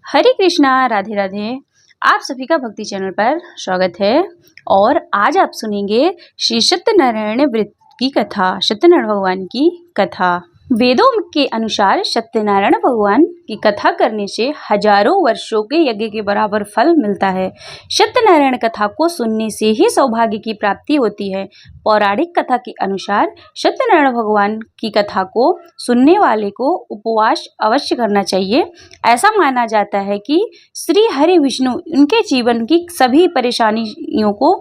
हरे कृष्णा, राधे राधे। आप सभी का भक्ति चैनल पर स्वागत है। और आज आप सुनेंगे श्री सत्यनारायण व्रत की कथा, सत्यनारायण भगवान की कथा। वेदों के अनुसार सत्यनारायण भगवान की कथा करने से हजारों वर्षों के यज्ञ के बराबर फल मिलता है। सत्यनारायण कथा को सुनने से ही सौभाग्य की प्राप्ति होती है। पौराणिक कथा के अनुसार सत्यनारायण भगवान की कथा को सुनने वाले को उपवास अवश्य करना चाहिए। ऐसा माना जाता है कि श्री हरि विष्णु उनके जीवन की सभी परेशानियों को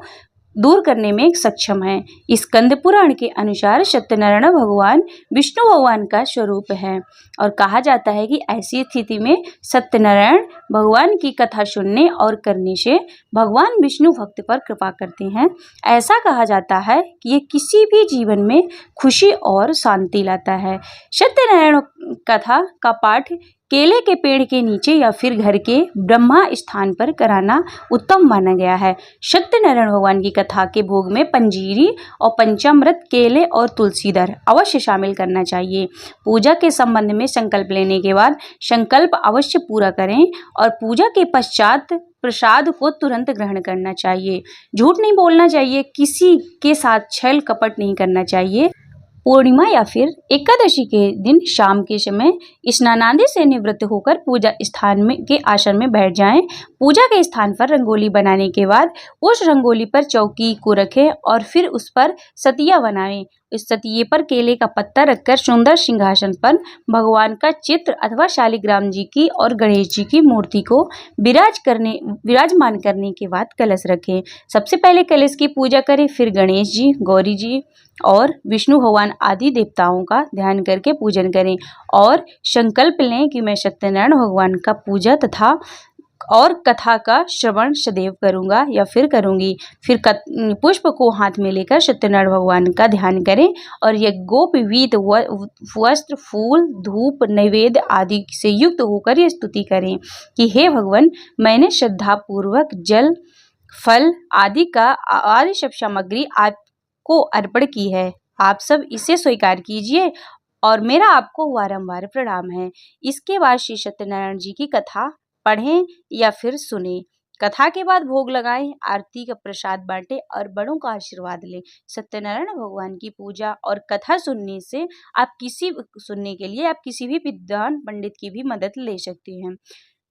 दूर करने में सक्षम है। स्कंद पुराण के अनुसार सत्यनारायण भगवान विष्णु भगवान का स्वरूप है और कहा जाता है कि ऐसी स्थिति में सत्यनारायण भगवान की कथा सुनने और करने से भगवान विष्णु भक्त पर कृपा करते हैं। ऐसा कहा जाता है कि ये किसी भी जीवन में खुशी और शांति लाता है। सत्यनारायण कथा का पाठ केले के पेड़ के नीचे या फिर घर के ब्रह्मा स्थान पर कराना उत्तम माना गया है। सत्यनारायण भगवान की कथा के भोग में पंजीरी और पंचामृत, केले और तुलसी दर अवश्य शामिल करना चाहिए। पूजा के संबंध में संकल्प लेने के बाद संकल्प अवश्य पूरा करें और पूजा के पश्चात प्रसाद को तुरंत ग्रहण करना चाहिए। झूठ नहीं बोलना चाहिए, किसी के साथ छल कपट नहीं करना चाहिए। पूर्णिमा या फिर एकादशी के दिन शाम के समय स्नानादि से निवृत्त होकर पूजा स्थान में के आसन में बैठ जाएं। पूजा के स्थान पर रंगोली बनाने के बाद उस रंगोली पर चौकी को रखें और फिर उस पर सतिया बनाएं। इस सतिये पर केले का पत्ता रखकर सुंदर सिंहासन पर भगवान का चित्र अथवा शालिग्राम जी की और गणेश जी की मूर्ति को विराजमान करने के बाद कलश रखें। सबसे पहले कलश की पूजा करें, फिर गणेश जी, गौरी जी और विष्णु भगवान आदि देवताओं का ध्यान करके पूजन करें और संकल्प लें कि मैं सत्यनारायण भगवान का पूजा तथा और कथा का श्रवण सदैव करूंगा या फिर करूंगी। फिर पुष्प को हाथ में लेकर सत्यनारायण भगवान का ध्यान करें और यज्ञोपवीत वस्त्र, फूल, धूप, नैवेद्य आदि से युक्त होकर यह स्तुति करें कि हे भगवान, मैंने श्रद्धा पूर्वक जल, फल आदि सब सामग्री आपको अर्पण की है। आप सब इसे स्वीकार कीजिए और मेरा आपको बारंबार प्रणाम है। इसके बाद श्री सत्यनारायण जी की कथा पढ़ें या फिर सुने। कथा के बाद भोग लगाएं, आरती का प्रसाद बांटें और बड़ों का आशीर्वाद लें। सत्यनारायण भगवान की पूजा और कथा सुनने के लिए आप किसी भी विद्वान पंडित की भी मदद ले सकते हैं।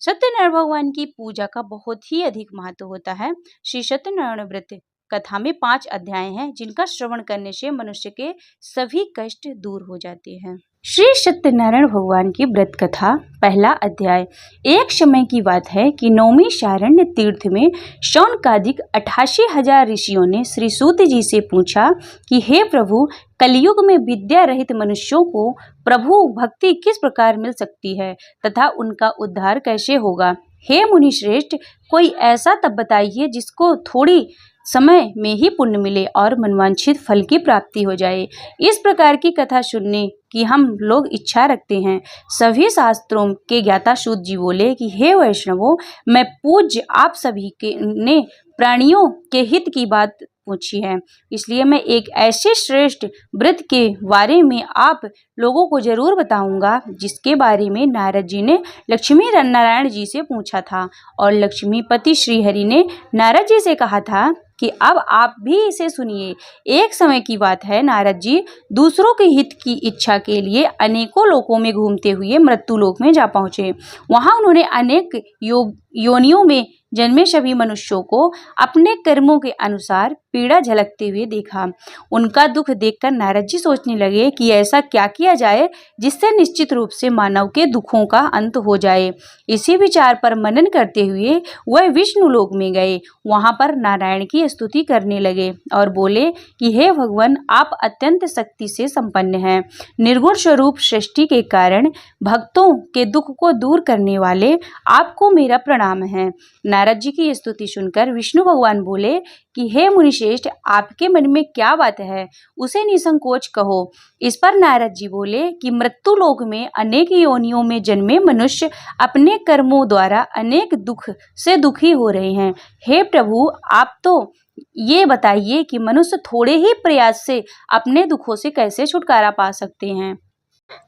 सत्यनारायण भगवान की पूजा का बहुत ही अधिक महत्व होता है। श्री सत्यनारायण व्रत कथा में 5 अध्याय हैं जिनका श्रवण करने से मनुष्य के सभी कष्ट दूर हो जाते हैं। श्री सत्यनारायण भगवान की व्रत कथा, पहला अध्याय। एक समय की बात है कि नौमी शारण्य तीर्थ में शौनकादिक 88,000 ऋषियों ने श्री सूत जी से पूछा कि हे प्रभु, कलयुग में विद्या रहित मनुष्यों को प्रभु भक्ति किस प्रकार मिल सकती है तथा उनका उद्धार कैसे होगा। हे मुनि श्रेष्ठ, कोई ऐसा तप बताइए जिसको थोड़ी समय में ही पुण्य मिले और मनवांछित फल की प्राप्ति हो जाए। इस प्रकार की कथा सुनने की हम लोग इच्छा रखते हैं। सभी शास्त्रों के ज्ञाता सूत जी बोले कि हे वैष्णवों, मैं पूज्य आप सभी के ने प्राणियों के हित की बात पूछी है, इसलिए मैं एक ऐसे श्रेष्ठ व्रत के बारे में आप लोगों को जरूर बताऊंगा जिसके बारे में नारद जी ने लक्ष्मी नारायण जी से पूछा था और लक्ष्मीपति श्रीहरि ने नारद जी से कहा था कि अब आप भी इसे सुनिए। एक समय की बात है, नारद जी दूसरों के हित की इच्छा के लिए अनेकों लोकों में घूमते हुए मृत्यु लोक में जा पहुंचे। वहां उन्होंने अनेक योनियों में जन्मे सभी मनुष्यों को अपने कर्मों के अनुसार पीड़ा झलकते हुए देखा। उनका दुख देखकर नारद जी सोचने लगे कि ऐसा क्या किया जाए जिससे निश्चित रूप से मानव के दुखों का अंत हो जाए। इसी विचार पर मनन करते हुए वह विष्णु लोक में गए। वहां पर नारायण की स्तुति करने लगे और बोले कि हे भगवान, आप अत्यंत शक्ति से संपन्न हैं। निर्गुण स्वरूप सृष्टि के कारण भक्तों के दुख को दूर करने वाले आपको मेरा प्रणाम है। नारद जी की स्तुति सुनकर विष्णु भगवान बोले कि हे मुनिश्रेष्ठ, आपके मन में क्या बात है, उसे निसंकोच कहो। इस पर नारद जी बोले कि मृत्यु लोक में अनेक योनियों में जन्मे मनुष्य अपने कर्मों द्वारा अनेक दुख से दुखी हो रहे हैं। हे प्रभु, आप तो ये बताइए कि मनुष्य थोड़े ही प्रयास से अपने दुखों से कैसे छुटकारा पा सकते हैं।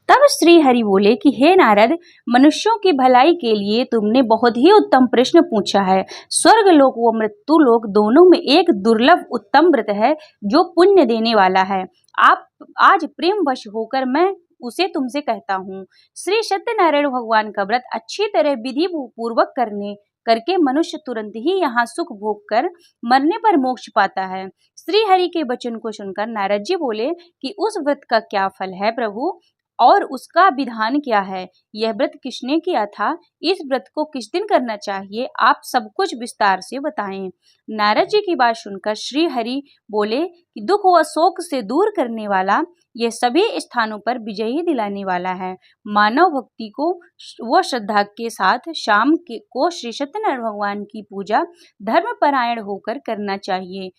तब श्री हरि बोले कि हे नारद, मनुष्यों की भलाई के लिए तुमने बहुत ही उत्तम प्रश्न पूछा है। स्वर्ग लोक व मृत्यु लोक दोनों में एक दुर्लभ उत्तम व्रत है जो पुण्य देने वाला है। आप आज प्रेम वश होकर मैं उसे तुमसे कहता हूँ। श्री सत्यनारायण भगवान का व्रत अच्छी तरह विधि पूर्वक करके मनुष्य तुरंत ही यहाँ सुख भोग कर मरने पर मोक्ष पाता है। श्री हरि के वचन को सुनकर नारद जी बोले कि उस व्रत का क्या फल है प्रभु, और उसका विधान क्या है? यह व्रत किसने किया था? इस व्रत को किस दिन करना चाहिए? आप सब कुछ विस्तार से बताएं। नारद जी की बात सुनकर श्री हरि बोले कि दुख व शोक से दूर करने वाला, यह सभी स्थानों पर विजयी दिलाने वाला है। मानव भक्ति को व श्रद्धा के साथ शाम को श्री सत्यनारायण भगवान की पूजा धर्म परायण होकर करना चाहिए।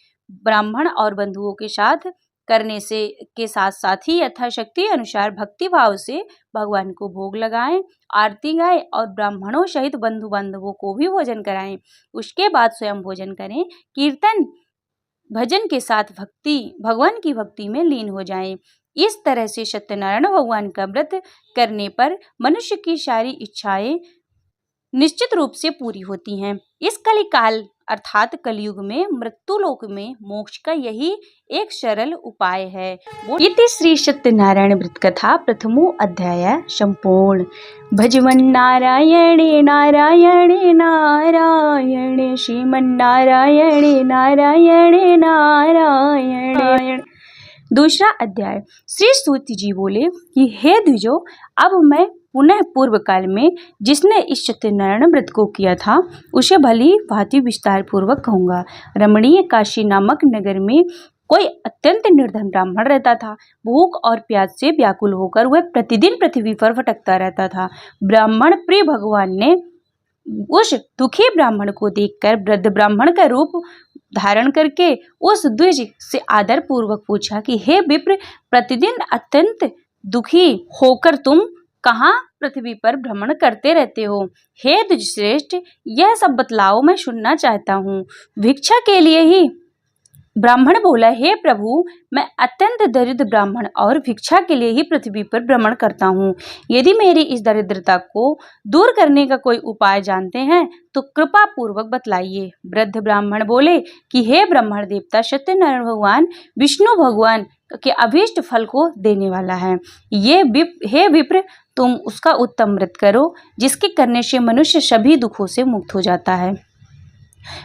ब्राह्मण और बंधुओं के साथ करने से के साथ साथ ही यथाशक्ति अनुसार भक्ति भाव से भगवान को भोग लगाएं, आरती गाएं और ब्राह्मणों सहित बंधु बांधवों को भी भोजन कराएं। उसके बाद स्वयं भोजन करें। कीर्तन भजन के साथ भगवान की भक्ति में लीन हो जाएं। इस तरह से सत्यनारायण भगवान का व्रत करने पर मनुष्य की सारी इच्छाएं निश्चित रूप से पूरी होती हैं। इस कलिकाल अर्थात कलयुग में मृत्यु लोक में मोक्ष का यही एक सरल उपाय है। इति श्री सत्यनारायण व्रत कथा प्रथमो अध्याय संपूर्ण। भजमन नारायणे नारायणे नारायणे श्रीमन्नारायणे नारायणे नारायण। दूसरा अध्याय। श्री सूत जी बोले कि हे द्विजो, अब मैं पुनः पूर्व काल में जिसने इस सत्यनारायण व्रत को किया था उसे भली भांति विस्तार पूर्वक कहूँगा। रमणीय काशी नामक नगर में कोई अत्यंत निर्धन ब्राह्मण रहता था। भूख और प्यास से व्याकुल होकर वह प्रतिदिन पृथ्वी पर भटकता रहता था। ब्राह्मण प्रिय भगवान ने उस दुखी ब्राह्मण को देखकर वृद्ध ब्राह्मण का रूप धारण करके उस द्विज से आदर पूर्वक पूछा कि हे विप्र, प्रतिदिन अत्यंत दुखी होकर तुम कहाँ पृथ्वी पर भ्रमण करते रहते हो? हे द्विज श्रेष्ठ, यह सब बतलाओ, मैं सुनना चाहता हूँ। भिक्षा के लिए ही ब्राह्मण बोला, हे प्रभु, मैं अत्यंत दरिद्र ब्राह्मण और भिक्षा के लिए ही पृथ्वी पर भ्रमण करता हूँ। यदि मेरी इस दरिद्रता को दूर करने का कोई उपाय जानते हैं तो कृपा पूर्वक बतलाइए। वृद्ध ब्राह्मण बोले कि हे ब्राह्मण देवता, सत्यनारायण भगवान विष्णु भगवान के अभीष्ट फल को देने वाला है। हे विप्र, तुम उसका उत्तम व्रत करो जिसके करने से मनुष्य सभी दुखों से मुक्त हो जाता है।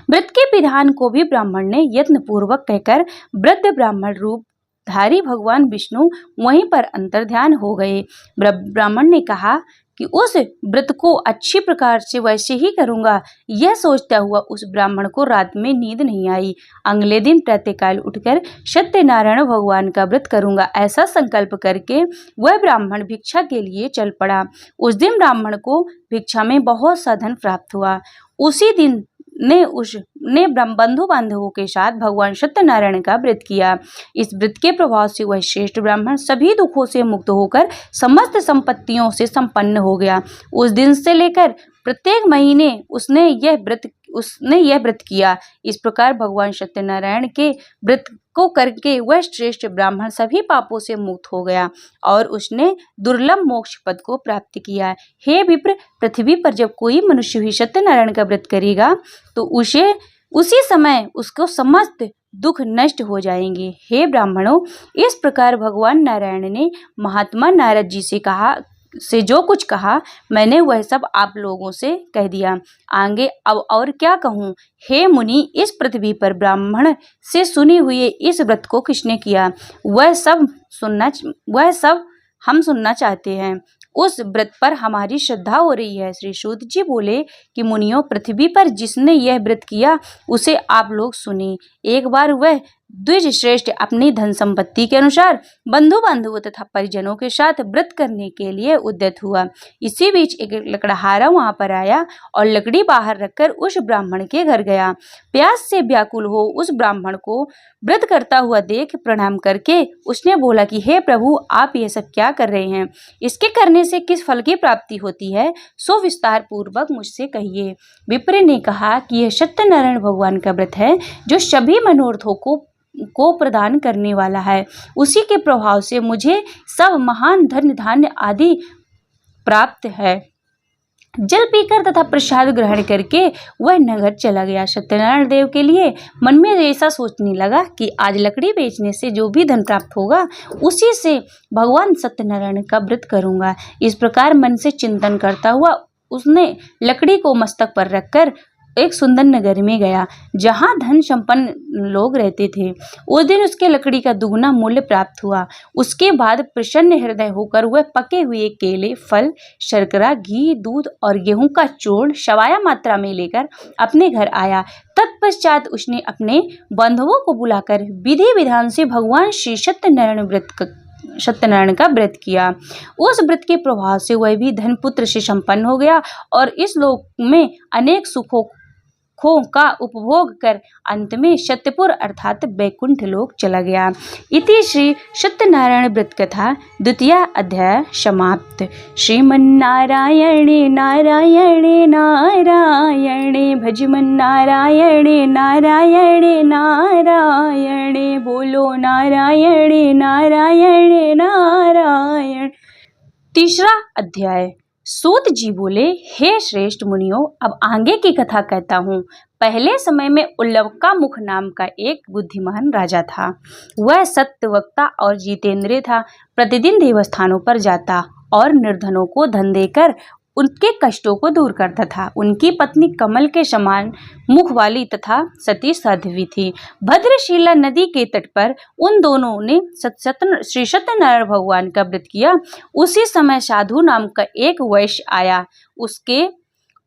व्रत के विधान को भी ब्राह्मण ने यत्न पूर्वक कहकर वृद्ध ब्राह्मण रूप धारी भगवान विष्णु वहीं पर अंतर्ध्यान हो गए। ब्राह्मण ने कहा कि उस व्रत को अच्छी प्रकार से वैसे ही करूंगा। यह सोचता हुआ उस ब्राह्मण को रात में नींद नहीं आई। अगले दिन प्रातःकाल उठकर सत्यनारायण भगवान का व्रत करूंगा, ऐसा संकल्प करके वह ब्राह्मण भिक्षा के लिए चल पड़ा। उस दिन ब्राह्मण को भिक्षा में बहुत सा धन प्राप्त हुआ। उसी दिन ने बंधु बांधवों के साथ भगवान सत्यनारायण का व्रत किया। इस व्रत के प्रभाव से वह श्रेष्ठ ब्राह्मण सभी दुखों से मुक्त होकर समस्त संपत्तियों से संपन्न हो गया। उस दिन से लेकर प्रत्येक महीने उसने यह व्रत किया। इस प्रकार भगवान सत्यनारायण के व्रत को करके वह श्रेष्ठ ब्राह्मण सभी पापों से मुक्त हो गया और उसने दुर्लभ मोक्ष पद को प्राप्त किया। हे विप्र, पृथ्वी पर जब कोई मनुष्य भी सत्यनारायण का व्रत करेगा तो उसी समय उसको समस्त दुख नष्ट हो जाएंगे। हे ब्राह्मणों, इस प्रकार भगवान नारायण ने महात्मा नारद जी से जो कुछ कहा मैंने वह सब आप लोगों से कह दिया। आगे अब और क्या कहूँ? हे मुनि, इस पृथ्वी पर ब्राह्मण से सुनी हुई इस व्रत को किसने किया, वह सब हम सुनना चाहते हैं। उस व्रत पर हमारी श्रद्धा हो रही है। श्री सूत जी बोले कि मुनियों, पृथ्वी पर जिसने यह व्रत किया उसे आप लोग सुने। एक बार वह द्विज श्रेष्ठ अपनी धन संपत्ति के अनुसार बंधु बांधवों तथा परिजनों के साथ व्रत करने के लिए उद्यत हुआ। इसी बीच एक लकड़हारा वहां पर आया और लकड़ी बाहर रखकर उस ब्राह्मण के घर गया। प्यास से व्याकुल हो उस ब्राह्मण को व्रत करता हुआ देख प्रणाम करके उसने बोला कि हे प्रभु, आप ये सब क्या कर रहे हैं? इसके करने से किस फल की प्राप्ति होती है, सो विस्तार पूर्वक मुझसे कहिए। विप्र ने कहा कि यह सत्यनारायण भगवान का व्रत है जो सभी मनोरथों को को प्रदान करने वाला है। उसी के प्रभाव से मुझे सब महान धन धान्य आदि प्राप्त है। जल पीकर तथा प्रसाद ग्रहण करके वह नगर चला गया। सत्यनारायण देव के लिए मन में ऐसा सोचने लगा कि आज लकड़ी बेचने से जो भी धन प्राप्त होगा उसी से भगवान सत्यनारायण का व्रत करूंगा। इस प्रकार मन से चिंतन करता हुआ उसने लकड़ी को मस्तक पर रखकर एक सुंदर नगर में गया जहां धन संपन्न लोग रहते थे। उस दिन उसके लकड़ी का दुगना मूल्य प्राप्त हुआ। उसके बाद प्रसन्न हृदय होकर वह पके हुए केले, फल, शर्करा, घी, दूध और गेहूं का चूर्ण शवाया मात्रा में लेकर अपने घर आया। तत्पश्चात उसने अपने बंधुओं को बुलाकर विधि विधान से भगवान श्री सत्यनारायण का व्रत किया। उस व्रत के प्रभाव से वह भी धन पुत्र से संपन्न हो गया और इस लोक में अनेक सुखों का उपभोग कर अंत में सत्यपुर अर्थात बैकुंठ लोक चला गया। इति श्री सत्यनारायण व्रत कथा द्वितीय अध्याय समाप्त। श्रीमन्नारायणे नारायणे नारायणे भजमन्नारायणे नारायणे नारायणे बोलो नारायणे नारायणे नारायण। तीसरा अध्याय। सूत जी बोले, हे श्रेष्ठ मुनियों, अब आगे की कथा कहता हूँ। पहले समय में उल्लवका मुख नाम का एक बुद्धिमान राजा था। वह सत्यवक्ता और जितेंद्रिय था। प्रतिदिन देवस्थानों पर जाता और निर्धनों को धन देकर उनके कष्टों को दूर करता था। उनकी पत्नी कमल के समान मुख वाली तथा सती साध्वी थी। भद्रशिला नदी के तट पर उन दोनों ने श्री सत्यनारायण भगवान का व्रत किया। उसी समय साधु नाम का एक वैश्य आया। उसके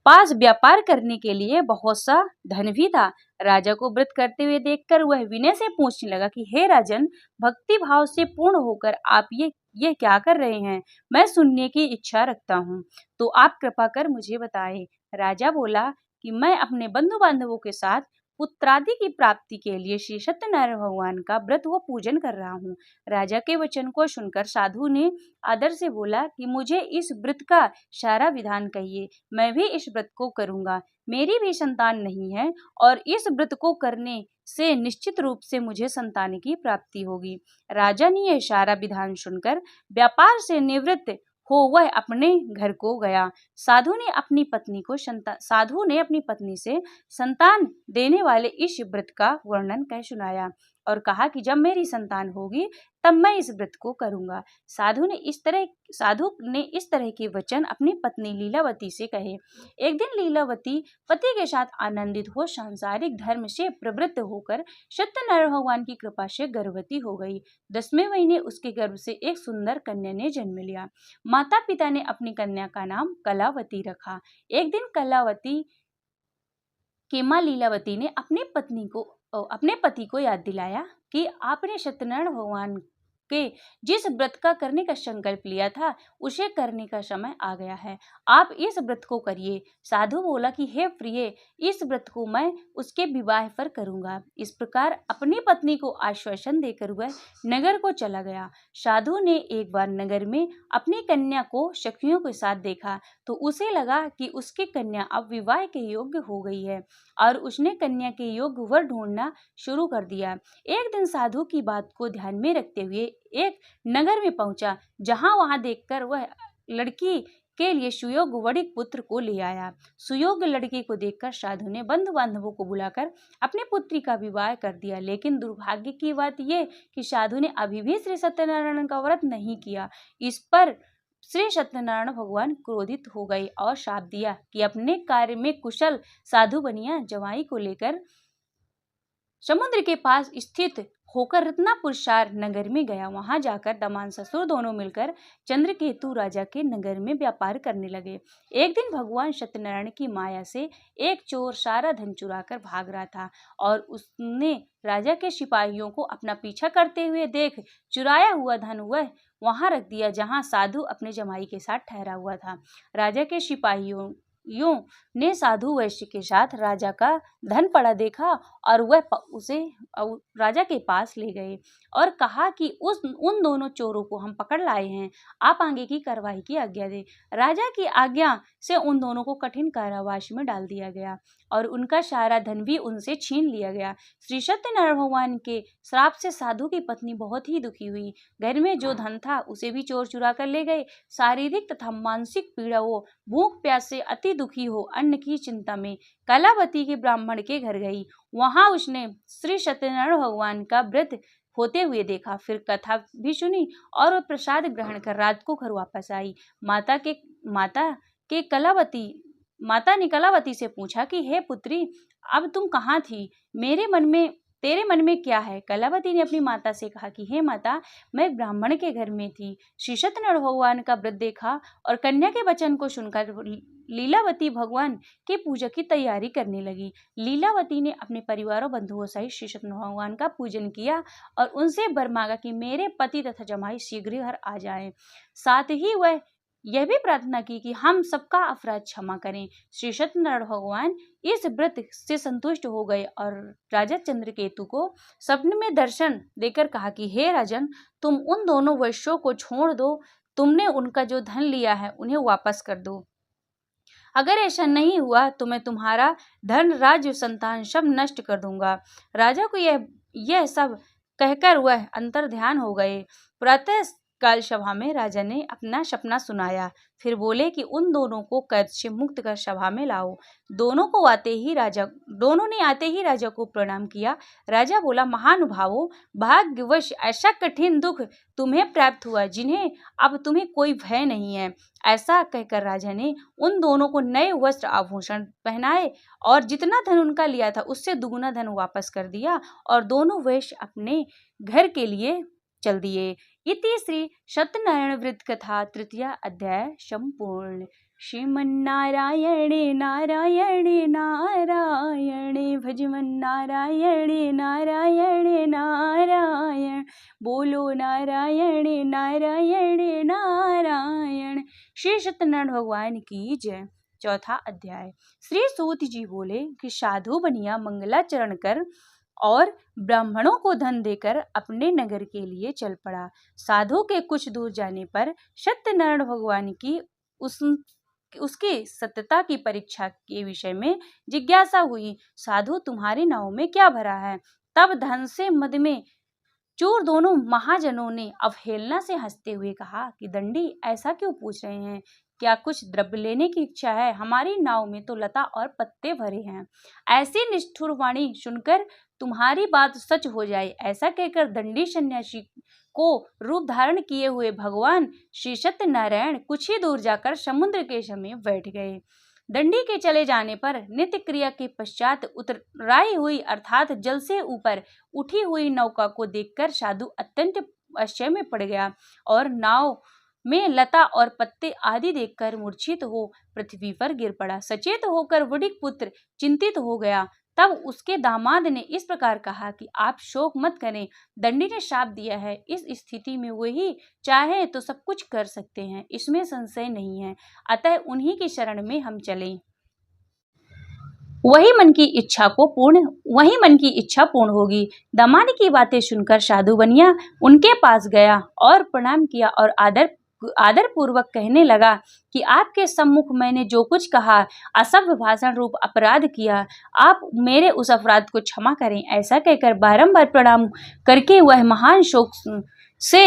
पास व्यापार करने के लिए बहुत सा धन भी था। राजा को व्रत करते हुए देखकर वह विनय से पूछने लगा कि हे राजन, भक्ति भाव से पूर्ण होकर आप ये क्या कर रहे हैं? मैं सुनने की इच्छा रखता हूँ, तो आप कृपा कर मुझे बताएं। राजा बोला कि मैं अपने बंधु बांधवों के साथ पुत्रादि की प्राप्ति के लिए श्री सत्यनारायण भगवान का व्रत व पूजन कर रहा हूँ। राजा के वचन को सुनकर साधु ने आदर से बोला कि मुझे इस व्रत का सारा विधान कहिए, मैं भी इस व्रत को करूंगा। मेरी भी संतान नहीं है और इस व्रत को करने से निश्चित रूप से मुझे संतान की प्राप्ति होगी। राजा ने यह सारा विधान सुनकर व्यापार से निवृत्त हो वह अपने घर को गया। साधु ने अपनी पत्नी से संतान देने वाले इस व्रत का वर्णन कह सुनाया और कहा कि जब मेरी संतान होगी तब मैं इस व्रत को करूंगा। साधु ने इस तरह के वचन अपनी पत्नी लीलावती से कहे। एक दिन लीलावती पति के साथ आनंदित हो सांसारिक धर्म से प्रवृत्त होकर सत्यनारायण भगवान की कृपा से गर्भवती हो गई। 10वें महीने उसके गर्भ से एक सुंदर कन्या ने जन्म लिया। माता पिता ने अपनी कन्या का नाम कलावती रखा। एक दिन कलावती की माँ लीलावती ने अपने पति को याद दिलाया कि आपने सत्यनारायण भगवान के जिस व्रत का करने का संकल्प लिया था उसे करने का समय आ गया है, आप इस व्रत को करिए। साधु बोला कि हे प्रिय, इस व्रत को मैं उसके विवाह पर करूंगा। इस प्रकार अपनी पत्नी को आश्वासन देकर वह नगर को चला गया। साधु ने एक बार नगर में अपनी कन्या को सखियों के साथ देखा तो उसे लगा कि उसकी कन्या अब विवाह के योग्य हो गई है और उसने कन्या के योग्य वर ढूंढना शुरू कर दिया। एक दिन साधु की बात को ध्यान में रखते हुए एक नगर में पहुंचा, वहां देखकर वह लड़की के लिए सुयोग्य वणिक पुत्र को ले आया। सुयोग्य लड़की को देखकर साधु ने बंधु बांधवों को बुलाकर अपनी पुत्री का विवाह कर दिया। लेकिन दुर्भाग्य की बात यह कि साधु ने अभी भी श्री सत्यनारायण का व्रत नहीं किया। इस पर श्री सत्यनारायण भगवान क्रोधित हो गए और शाप दिया कि अपने कार्य में कुशल साधु बनिया जवाई को लेकर समुद्र के पास स्थित होकर रत्नापुर शार नगर में गया। वहां जाकर दमान ससुर दोनों मिलकर चंद्रकेतु राजा के नगर में व्यापार करने लगे। एक दिन भगवान सत्यनारायण की माया से एक चोर सारा धन चुराकर भाग रहा था और उसने राजा के सिपाहियों को अपना पीछा करते हुए देख चुराया हुआ धन वह वहां रख दिया जहां साधु अपने जमाई के साथ ठहरा हुआ था। राजा के सिपाहियों ने साधु वैश्य के साथ राजा का धन पड़ा देखा और वह उसे राजा के पास ले गए और कहा कि उन दोनों चोरों को हम पकड़ लाए हैं, आप आगे की कार्रवाई की आज्ञा दे। राजा की आज्ञा से उन दोनों को कठिन कारावास में डाल दिया गया और उनका सारा धन भी उनसे छीन लिया गया। श्री सत्यनारायण भगवान के श्राप से साधु की पत्नी बहुत ही दुखी हुई। घर में जो धन था उसे भी चोर चुरा कर ले गए। शारीरिक तथा मानसिक पीड़ा हो, भूख प्यास से अति दुखी हो, अन्न की चिंता में कलावती के ब्राह्मण के घर गई। वहां उसने श्री सत्यनारायण भगवान का व्रत होते हुए देखा, फिर कथा भी सुनी और वह प्रसाद ग्रहण कर रात को घर वापस आई। माता ने कलावती से पूछा कि हे पुत्री, अब तुम कहाँ थी? तेरे मन में क्या है? कलावती ने अपनी माता से कहा कि हे माता, मैं एक ब्राह्मण के घर में थी, श्री सत्यनारायण भगवान का व्रत देखा और कन्या के वचन को सुनकर लीलावती भगवान के पूजा की तैयारी करने लगी। लीलावती ने अपने परिवार और बंधुओं सहित श्री सत्यनारायण भगवान का पूजन किया और उनसे वर मांगा कि मेरे पति तथा जमाई शीघ्र घर आ जाएं। साथ ही वह यह भी प्रार्थना की कि हम सबका अपराध क्षमा करें। श्री सत्यनारायण भगवान इस व्रत से संतुष्ट हो गए और राजा चंद्रकेतु को स्वप्न में दर्शन देकर कहा कि हे राजन, तुम उन दोनों वैश्यों को छोड़ दो, तुमने उनका जो धन लिया है उन्हें वापस कर दो। अगर ऐसा नहीं हुआ तो मैं तुम्हारा धन, राज्य, संतान सब नष्ट कर दूंगा। राजा को यह सब कहकर वह अंतर्ध्यान हो गए। प्रातः काल सभा में राजा ने अपना सपना सुनाया, फिर बोले कि उन दोनों को कैद से मुक्त कर सभा में लाओ। दोनों ने आते ही राजा को प्रणाम किया। राजा बोला, महानुभावों, भाग्यवश ऐसा कठिन दुख तुम्हें प्राप्त हुआ जिन्हें अब तुम्हें कोई भय नहीं है। ऐसा कहकर राजा ने उन दोनों को नए वस्त्र आभूषण पहनाए और जितना धन उनका लिया था उससे दुगुना धन वापस कर दिया और दोनों वैश्य अपने घर के लिए चल दिए। इति श्री सत्यनारायण व्रत कथा तृतीय अध्याय संपूर्ण। श्रीमन्नारायणे नारायणे नारायणे भजमन्नारायणे नारायणे नारायण, बोलो नारायणे नारायणे नारायण। श्री सत्यनारायण भगवान की जय। चौथा अध्याय। श्री सूत जी बोले कि साधु बनिया मंगलाचरण कर और ब्राह्मणों को धन देकर अपने नगर के लिए चल पड़ा। साधु के कुछ दूर जाने पर सत्यनारायण भगवान की उसकी सत्यता की परीक्षा के विषय में जिज्ञासा हुई। साधु, तुम्हारी नाव में क्या भरा है? तब धन से मद में चूर दोनों महाजनों ने अवहेलना से हंसते हुए कहा कि दंडी, ऐसा क्यों पूछ रहे हैं? क्या कुछ द्रव्य लेने की इच्छा है? हमारी नाव में तो लता और पत्ते भरे हैं। ऐसी निष्ठुर वाणी सुनकर तुम्हारी बात सच हो जाए, ऐसा कहकर दंडी सन्यासी को रूप धारण किए हुए भगवान श्री सत्यनारायण कुछ ही दूर जाकर समुद्र के समीप बैठ गए। दंडी के चले जाने पर नित्य क्रिया के पश्चात उतराई हुई अर्थात जल से ऊपर उठी हुई नौका को देखकर साधु अत्यंत आश्चर्य में पड़ गया और नाव में लता और पत्ते आदि देखकर मूर्छित हो पृथ्वी पर गिर पड़ा। सचेत होकर वडिक पुत्र चिंतित हो गया। तब उसके दामाद ने इस प्रकार कहा कि आप शोक मत करें, दंडी ने शाप दिया है, इस स्थिति में वही चाहे तो सब कुछ कर सकते हैं, इसमें संशय नहीं है, अतः उन्हीं की शरण में हम चलें। वही मन की इच्छा पूर्ण होगी। दामाद की बातें सुनकर साधु बनिया उनके पास गया और प्रणाम किया और आदर पूर्वक कहने लगा कि आपके सम्मुख मैंने जो कुछ कहा, असभ्य भाषण रूप अपराध किया, आप मेरे उस अपराध को क्षमा करें। ऐसा कहकर बारंबार प्रणाम करके वह महान शोक से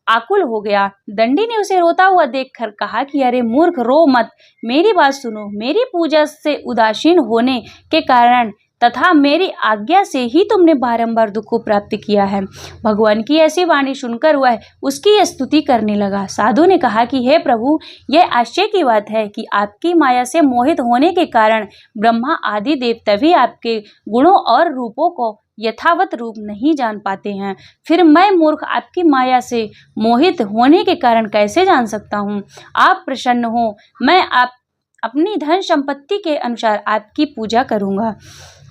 आकुल हो गया। दंडी ने उसे रोता हुआ देखकर कहा कि अरे मूर्ख, रो मत, मेरी बात सुनो। मेरी पूजा से उदासीन होने के कारण तथा मेरी आज्ञा से ही तुमने बारंबार दुख को प्राप्त किया है। भगवान की ऐसी वाणी सुनकर वह उसकी स्तुति करने लगा। साधु ने कहा कि हे प्रभु, यह आश्चर्य की बात है कि आपकी माया से मोहित होने के कारण ब्रह्मा आदि देवता भी आपके गुणों और रूपों को यथावत रूप नहीं जान पाते हैं। फिर मैं मूर्ख आपकी माया से मोहित होने के कारण कैसे जान सकता हूँ? आप प्रसन्न हो, मैं अपनी धन संपत्ति के अनुसार आपकी पूजा करूँगा।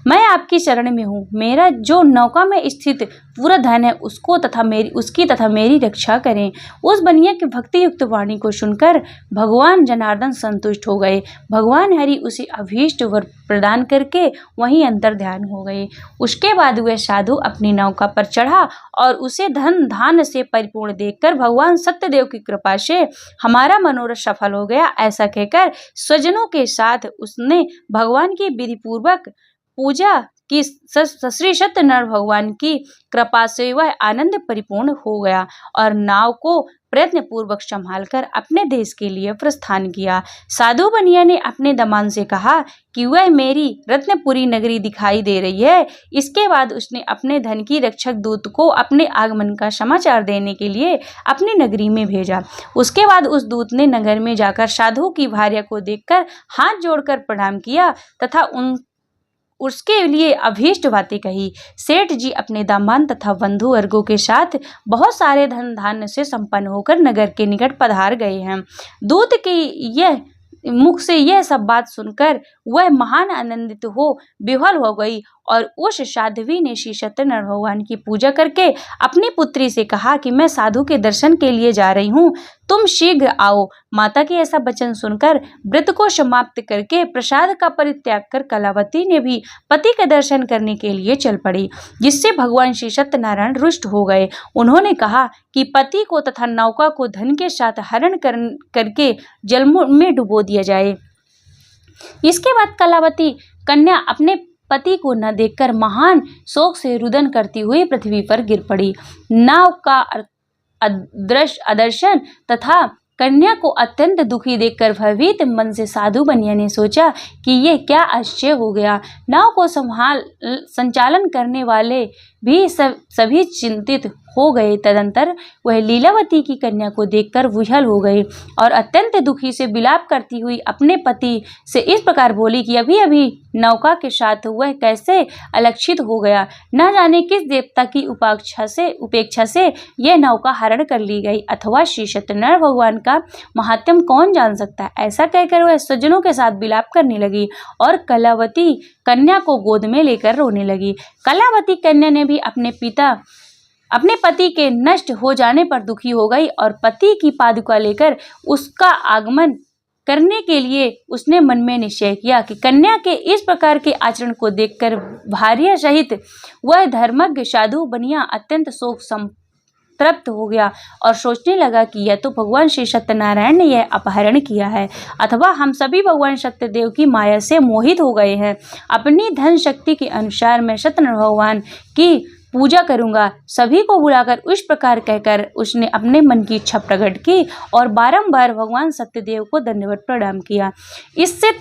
मैं आपकी शरण में हूँ। मेरा जो नौका में स्थित पूरा धन है उसकी तथा मेरी रक्षा करें। उस बनिया की भक्ति युक्त वाणी को सुनकर भगवान जनार्दन संतुष्ट हो गए। भगवान हरि उसे अभीष्ट वर प्रदान करके वहीं अंतर ध्यान हो गए। उसके बाद वह साधु अपनी नौका पर चढ़ा और उसे धन धान्य से परिपूर्ण देखकर भगवान सत्यदेव की कृपा से हमारा मनोरथ सफल हो गया, ऐसा कहकर स्वजनों के साथ उसने भगवान की विधि पूर्वक पूजा कि श्री सत्यनारायण भगवान की कृपा से वह आनंद परिपूर्ण हो गया और नाव को प्रयत्न पूर्वक संभालकर अपने देश के लिए प्रस्थान किया। साधु बनिया ने अपने दमान से कहा कि वह मेरी रत्नपुरी नगरी दिखाई दे रही है। इसके बाद उसने अपने धन की रक्षक दूत को अपने आगमन का समाचार देने के लिए अपनी नगरी में भेजा। उसके बाद उस दूत ने नगर में जाकर साधु की भार्या को देखकर हाथ जोड़कर प्रणाम किया तथा उसके लिए अभीष्ट बातें कही। सेठ जी अपने दामान तथा बंधु वर्गों के साथ बहुत सारे धन धान्य से संपन्न होकर नगर के निकट पधार गए हैं। दूत की यह मुख से यह सब बात सुनकर वह महान आनंदित हो विह्वल हो गई और उस साध्वी ने श्री सत्यनारायण भगवान की पूजा करके अपनी पुत्री से कहा कि मैं साधु के दर्शन के लिए जा रही हूँ, तुम शीघ्र आओ। माता की ऐसा वचन सुनकर व्रत को समाप्त करके प्रसाद का परित्याग कर कलावती ने भी पति के दर्शन करने के लिए चल पड़ी, जिससे भगवान श्री सत्यनारायण रुष्ट हो गए। उन्होंने कहा कि पति को तथा नौका को धन के साथ हरण करके जल में डुबो दिया जाए। इसके बाद कलावती कन्या अपने पति को न देखकर महान शोक से रुदन करती हुई पृथ्वी पर गिर पड़ी। नाव का अदर्शन तथा कन्या को अत्यंत दुखी देखकर भयभीत मन से साधु बनिया ने सोचा कि ये क्या आश्चर्य हो गया। नाव को संचालन करने वाले भी सभी चिंतित हो गए। तदंतर वह लीलावती की कन्या को देखकर विह्वल हो गई और अत्यंत दुखी से विलाप करती हुई अपने पति से इस प्रकार बोली कि अभी अभी नौका के साथ वह कैसे अलक्षित हो गया, न जाने किस देवता की उपेक्षा से यह नौका हरण कर ली गई, अथवा श्री सत्यनारायण भगवान का महात्म्य कौन जान सकता है। ऐसा कहकर वह स्वजनों के साथ विलाप करने लगी और कलावती कन्या को गोद में लेकर रोने लगी। कलावती कन्या ने भी अपने पति के नष्ट हो जाने पर दुखी हो गई और पति की पादुका लेकर उसका आगमन करने के लिए उसने मन में निश्चय किया कि कन्या के इस प्रकार के आचरण को देखकर भार्या सहित वह धर्मज्ञ साधु बनिया अत्यंत शोक संतप्त हो गया और सोचने लगा कि यह तो भगवान श्री सत्यनारायण ने यह अपहरण किया है, अथवा हम सभी भगवान सत्यदेव की माया से मोहित हो गए हैं। अपनी धन शक्ति के अनुसार मैं सत्यनारायण भगवान की पूजा करूंगा। सभी को बुलाकर उस प्रकार कहकर उसने अपने मन की इच्छा प्रकट की और बारंबार भगवान सत्यदेव को दंडवत प्रणाम किया। इससे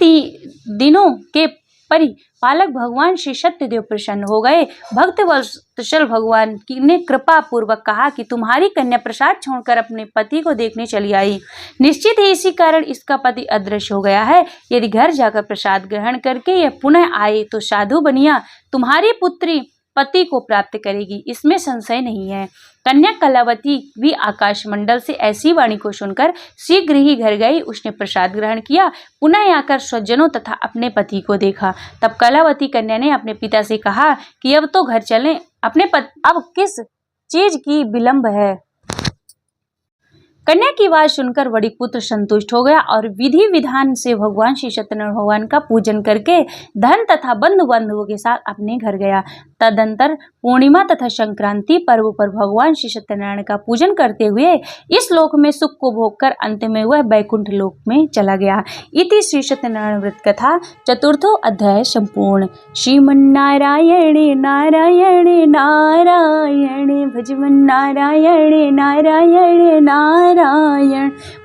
दिनों के परिपालक भगवान श्री सत्यदेव प्रसन्न हो गए। भक्त वत्सल भगवान ने कृपा पूर्वक कहा कि तुम्हारी कन्या प्रसाद छोड़कर अपने पति को देखने चली आई। निश्चित ही इसी कारण इसका पति अदृश्य हो गया है। यदि घर जाकर प्रसाद ग्रहण करके यह पुनः आए तो साधु बनिया तुम्हारी पुत्री पति को प्राप्त करेगी, इसमें संशय नहीं है। कन्या कलावती भी आकाश मंडल से ऐसी वाणी को सुनकर शीघ्र ही घर गई। उसने प्रसाद ग्रहण किया, पुनः आकर स्वजनों तथा अपने पति को देखा। तब कलावती कन्या ने अपने पिता से कहा कि अब तो घर चलें, अब किस चीज की विलंब है। कन्या की बात सुनकर बड़ी पुत्र संतुष्ट हो गया और विधि विधान से भगवान श्री सत्यनारायण भगवान का पूजन करके धन तथा बंधुओं के साथ अपने घर गया। तदंतर पूर्णिमा तथा संक्रांति पर्व पर भगवान श्री सत्यनारायण का पूजन करते हुए इस लोक में सुख को भोग कर अंत में वह बैकुंठ लोक में चला गया। इति श्री सत्यनारायण व्रत कथा चतुर्थो अध्याय संपूर्ण। श्रीमन्नारायण नारायण नारायण भजमन नारायण नारायण नारायण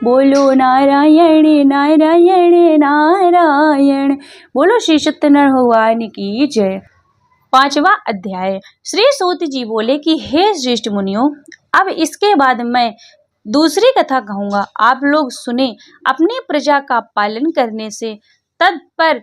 बोलो नारायण नारायण नारायण बोलो श्री सत्यनारायण भगवान की जय। 5वां अध्याय। श्री सूत जी बोले कि हे श्रेष्ठ मुनियों, अब इसके बाद मैं दूसरी कथा कहूँगा, आप लोग सुने। अपनी प्रजा का पालन करने से तत्पर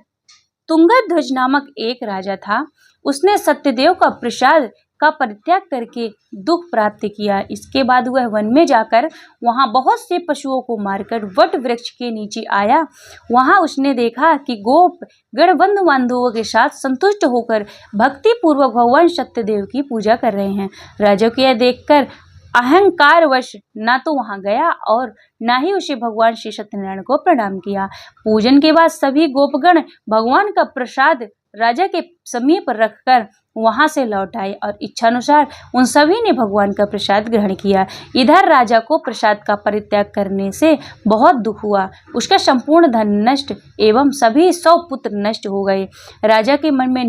तुंगध्वज नामक एक राजा था। उसने सत्यदेव का प्रसाद का परित्याग करके दुख प्राप्त किया। इसके बाद वह वन में जाकर वहाँ बहुत से पशुओं को मारकर वट वृक्ष के नीचे आया। वहाँ उसने देखा कि गोप गण बंधु बांधवों के साथ संतुष्ट होकर भक्ति पूर्वक भगवान सत्यदेव की पूजा कर रहे हैं। राजा को यह देखकर अहंकारवश न तो वहां गया और न ही उसे भगवान श्री सत्यनारायण को प्रणाम किया। पूजन के बाद सभी गोपगण भगवान का प्रसाद राजा के समीप रखकर वहां से लौट आए और इच्छानुसार उन सभी ने भगवान का प्रसाद ग्रहण किया। इधर राजा को प्रसाद का परित्याग करने से बहुत दुख हुआ। उसका संपूर्ण धन नष्ट एवं सभी 100 पुत्र नष्ट हो गए। राजा के मन में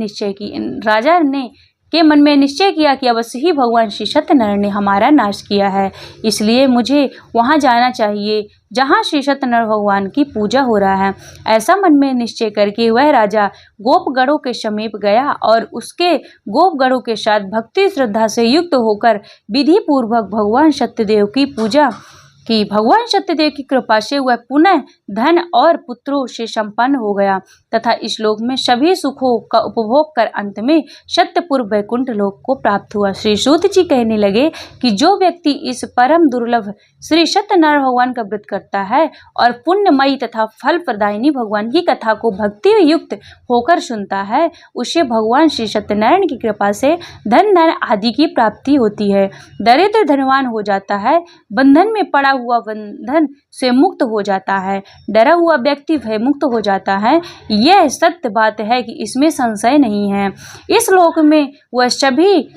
निश्चय किया कि अवश्य ही भगवान श्री सत्यनारायण ने हमारा नाश किया है, इसलिए मुझे वहां जाना चाहिए जहां श्री सत्यनारायण भगवान की पूजा हो रहा है। ऐसा मन में निश्चय करके वह राजा गोपगणों के समीप गया और उसके गोपगणों के साथ भक्ति श्रद्धा से युक्त होकर विधि पूर्वक भगवान सत्यदेव की पूजा कि भगवान सत्यदेव की कृपा से वह पुनः धन और पुत्रों से संपन्न हो गया तथा इस लोक में सभी सुखों का उपभोग कर अंत में सत्यपुर वैकुंठ लोक को प्राप्त हुआ। श्री सूत जी कहने लगे कि जो व्यक्ति इस परम दुर्लभ श्री सत्यनारायण भगवान का व्रत करता है और पुण्यमयी तथा फल प्रदायिनी भगवान की कथा को भक्ति युक्त होकर सुनता है, उसे भगवान श्री सत्यनारायण की कृपा से धन आदि की प्राप्ति होती है। दरिद्र धनवान हो जाता है, बंधन में पड़ा हुआ बंधन से मुक्त हो जाता है, डरा हुआ व्यक्ति भय मुक्त हो जाता है। यह सत्य बात है कि इसमें संशय नहीं है। इस लोक में वह सभी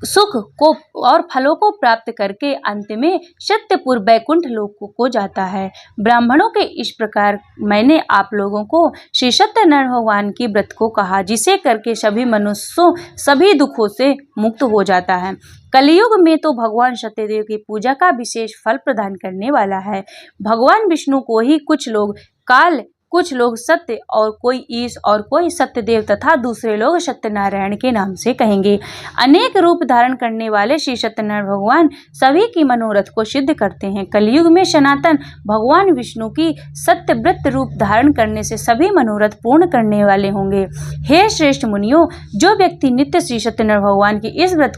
सुख को और फलों को प्राप्त करके अंत में सत्यपुर वैकुंठ लोक को जाता है। ब्राह्मणों के इस प्रकार मैंने आप लोगों को श्री सत्यनारायण भगवान की व्रत को कहा, जिसे करके सभी मनुष्यों सभी दुखों से मुक्त हो जाता है। कलयुग में तो भगवान सत्यदेव की पूजा का विशेष फल प्रदान करने वाला है। भगवान विष्णु को ही कुछ लोग काल, कुछ लोग सत्य और कोई ईश और कोई सत्यदेव तथा दूसरे लोग सत्यनारायण के नाम से कहेंगे। अनेक रूप धारण करने वाले श्री सत्यनारायण भगवान सभी की मनोरथ को सिद्ध करते हैं। कलयुग में सनातन भगवान विष्णु की सत्यव्रत रूप धारण करने से सभी मनोरथ पूर्ण करने वाले होंगे। हे श्रेष्ठ मुनियों, जो व्यक्ति नित्य श्री सत्यनारायण भगवान की इस व्रत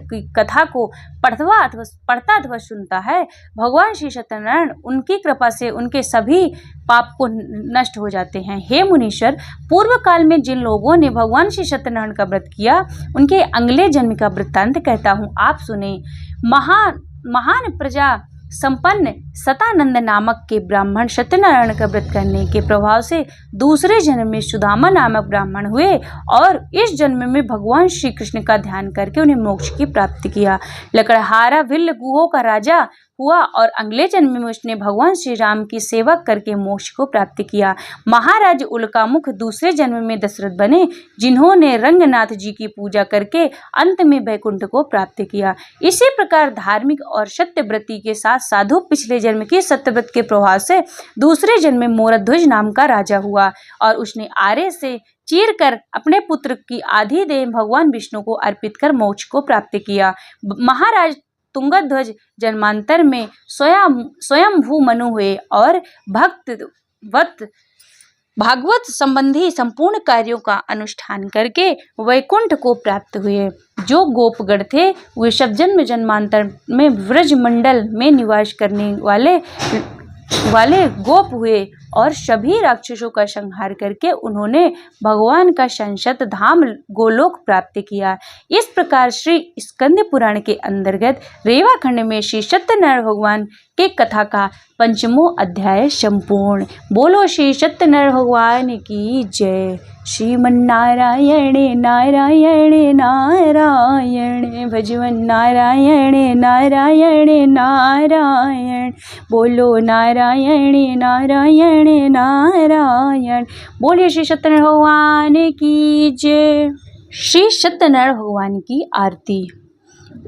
की कथा को पढ़ता अथवा सुनता है, भगवान श्री सत्यनारायण उनकी कृपा से उनके सभी पाप को नष्ट हो जाते हैं। हे मुनीश्वर, पूर्व काल में जिन लोगों ने भगवान श्री सत्यनारायण का व्रत किया, उनके अगले जन्म का वृत्तांत कहता हूँ, आप सुने। महान प्रजा संपन्न सतानंद नामक के ब्राह्मण सत्यनारायण का व्रत करने के प्रभाव से दूसरे जन्म में सुदामा नामक ब्राह्मण हुए और इस जन्म में भगवान श्री कृष्ण का ध्यान करके उन्हें मोक्ष की प्राप्ति किया। लकड़हारा भिल्ल गुहों का राजा हुआ और अगले जन्म में उसने भगवान श्री राम की सेवा करके मोक्ष को प्राप्त किया। महाराज उल्कामुख दूसरे जन्म में दशरथ बने, जिन्होंने रंगनाथ जी की पूजा करके अंत में वैकुंठ को प्राप्त किया। इसी प्रकार धार्मिक और सत्यव्रती के साथ साधु पिछले जन्म की सत्यव्रत के प्रभाव से दूसरे जन्म में मोरध्वज नाम का राजा हुआ और उसने आरे से चीर कर अपने पुत्र की आधी देह भगवान विष्णु को अर्पित कर मोक्ष को प्राप्त किया। महाराज तुंगध्वज जन्मांतर में स्वयंभू मनु हुए और भागवत संबंधी संपूर्ण कार्यों का अनुष्ठान करके वैकुंठ को प्राप्त हुए। जो गोपगण थे वे सब जन्मांतर में व्रजमंडल में निवास करने वाले गोप हुए और सभी राक्षसों का संहार करके उन्होंने भगवान का संसत धाम गोलोक प्राप्त किया। इस प्रकार श्री स्कंद पुराण के अंतर्गत रेवा खंड में श्री सत्यनारायण भगवान के कथा का 5वां अध्याय संपूर्ण। बोलो श्री सत्यनारायण भगवान की जय। श्रीमन्नारायण नारायण नारायण भजवन नारायण नारायण नारायण। बोलो नारायण नारायण नारायण। बोलिए श्री सत्यनारायण भगवान की जय। श्री सत्यनारायण भगवान की आरती।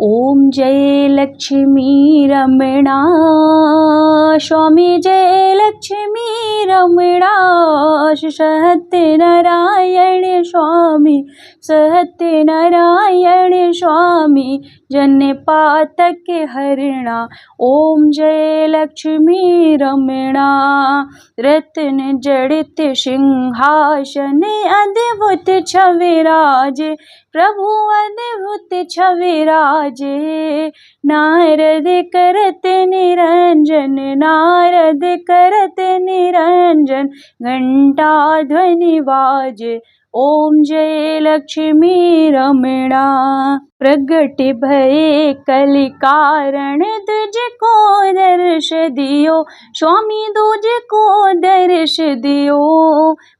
ओम जय लक्ष्मी रमणा स्वामी, जय लक्ष्मी रमणा सत्यनारायण स्वामी, सत्यनारायण स्वामी जन पातक हरणा। ओम जय लक्ष्मी रमणा रत्न जड़ित सिंहासन अद्भुत छविराज, प्रभु अद्भुत छवि राजे। नारद करत निरंजन, नारद करत निरंजन, घंटा ध्वनि बाजे। ओम जय लक्ष्मी रमणा। प्रगट भये कलि कारण, तुझको दर्श दियो स्वामी, तुझको दर्श दियो।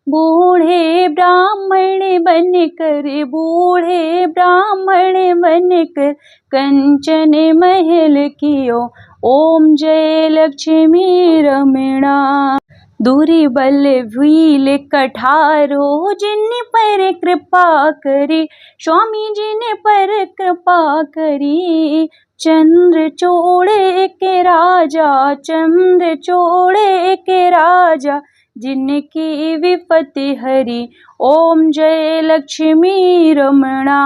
बूढ़े ब्राह्मण बनकर, बूढ़े ब्राह्मण बनकर, कंचन महल कियो। ओम जय लक्ष्मी रमणा। दूरी बल भील कठारो, जिन पर कृपा करी स्वामी, जिन पर कृपा करी। चंद्र चोड़े के राजा, चंद्र चोड़े के राजा, जिनकी विपत्ति हरी। ओम जय लक्ष्मी रमणा।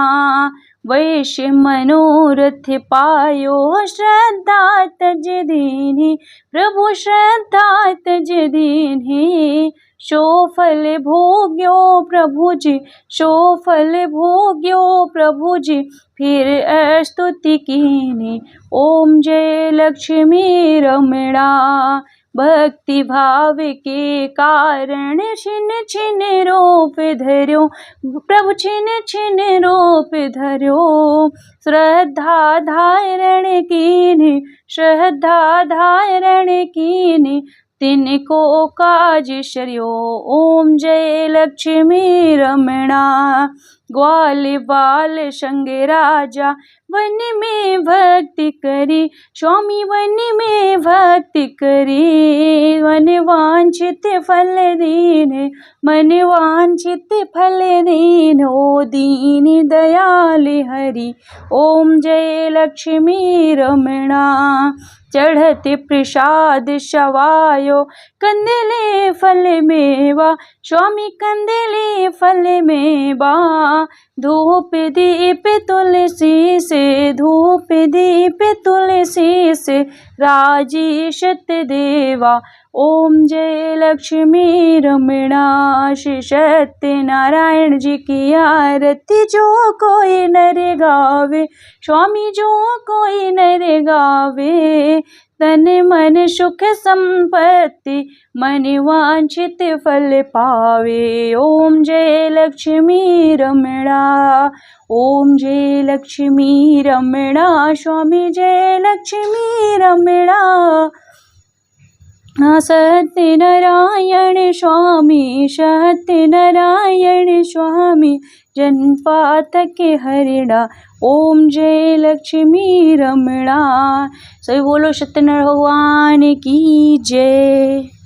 वैश्य मनोरथ पायो, श्रद्धा तज दीन्ही प्रभु, श्रद्धा तज दीन्ही। सो फल भोग्यो प्रभु जी, सो फल भोग्यो प्रभु जी, फिर स्तुति कीन्ही। ओम जय लक्ष्मी रमणा। भक्ति भाव के कारण, छिन छिन रूप धर्यो प्रभु, छिन छिन रूप धर्यो। श्रद्धा धारण कीन्ही, श्रद्धा धारण कीन्ही, तिनको काज श्रेयो। ओम जय लक्ष्मी रमणा। ग्वाल बाल संग राजा, वन में भक्ति करी स्वामी, वन में भक्ति करी। मन वांछित फल दीन, मन वांछित फल दीन, ओ दीन दयाल हरि। ओम जय लक्ष्मी रमणा। चढ़ते प्रसाद शवायो, कंदले फल मेवा स्वामी, कंदले फल मेवा। धूप दीप तुलसी से, धूप दीप तुलसी से, राजीशत देवा। ओम जय लक्ष्मी रमणा। श्री सत्यनारायण जी की आरती जो कोई नर गावे स्वामी, जो कोई नर गावे। तन मन सुख संपत्ति, मन वांछित फल पावे। ओम जय लक्ष्मी रमणा। ओम जय लक्ष्मी रमणा स्वामी, जय लक्ष्मी रमणा। सत्यनारायण स्वामी, सत्यनारायण स्वामी, जनपातक हरिणा। ओम जय लक्ष्मी रमणा। सभी बोलो सत्यनारायण भगवान की जय।